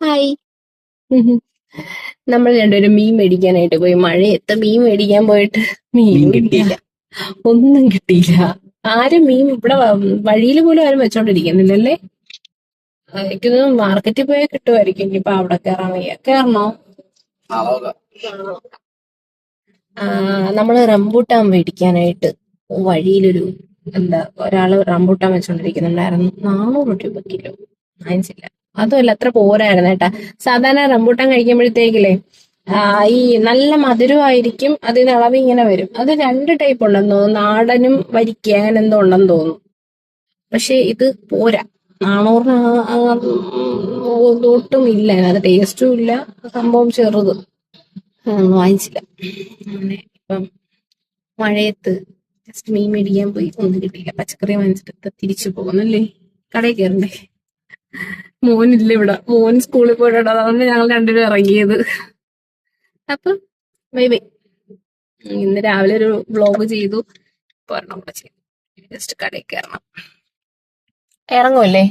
Hi. നമ്മൾ രണ്ടുപേരും മീൻ മേടിക്കാനായിട്ട് പോയി. മഴയത്ത് മീൻ മേടിക്കാൻ പോയിട്ട് മീനും കിട്ടിയില്ല, ഒന്നും കിട്ടിയില്ല. ആരും മീൻ ഇവിടെ വഴിയിൽ പോലും ആരും വെച്ചോണ്ടിരിക്കുന്നില്ലല്ലേ. എനിക്കൊന്ന് മാർക്കറ്റിൽ പോയാൽ കിട്ടുമായിരിക്കും. ഇനിയിപ്പൊ അവിടെ കയറാൻ വയ്യ. കയറണോ? നമ്മള് റംബൂട്ടാൻ മേടിക്കാനായിട്ട് വഴിയിലൊരു ഒരാള് റംബൂട്ടാൻ വെച്ചോണ്ടിരിക്കുന്നുണ്ടായിരുന്നു. 400 രൂപ കിലോ. വാങ്ങിച്ചില്ല. അതുമല്ല, അത്ര പോരായിരുന്നു കേട്ടാ. സാധാരണ റംബൂട്ടാൻ കഴിക്കുമ്പോഴത്തേക്കില്ലേ ഈ നല്ല മധുരമായിരിക്കും, അതിന് അളവ് ഇങ്ങനെ വരും. അത് 2 ടൈപ്പ് ഉണ്ടെന്ന് തോന്നുന്നു, നാടനും വരിക്ക അങ്ങനെ എന്തോ ഉണ്ടെന്ന് തോന്നുന്നു. പക്ഷെ ഇത് പോരാ. 400 ഒട്ടും ഇല്ല, അത് ടേസ്റ്റും ഇല്ല, സംഭവം ചെറുത്. വാങ്ങിച്ചില്ല. അങ്ങനെ ഇപ്പം മഴയത്ത് ജസ്റ്റ് മീൻ മേടിക്കാൻ പോയി, ഒന്നും കിട്ടിയില്ല. പച്ചക്കറി വാങ്ങിച്ചിട്ട് തിരിച്ചു പോകുന്നല്ലേ, കടയിൽ കയറണ്ടേ. മോനില്ല ഇവിടെ, മോൻ സ്കൂളിൽ പോയിട്ടുണ്ട്. അതുകൊണ്ട് ഞങ്ങൾ രണ്ടുപേരും ഇറങ്ങിയത്. അപ്പൊ ബൈ ബൈ. ഇന്ന് രാവിലെ ഒരു വ്ലോഗ് ചെയ്തു, ഒരെണ്ണം കൂടെ ചെയ്തു. ജസ്റ്റ് കടയിൽ കയറണം. ഇറങ്ങുമല്ലേ?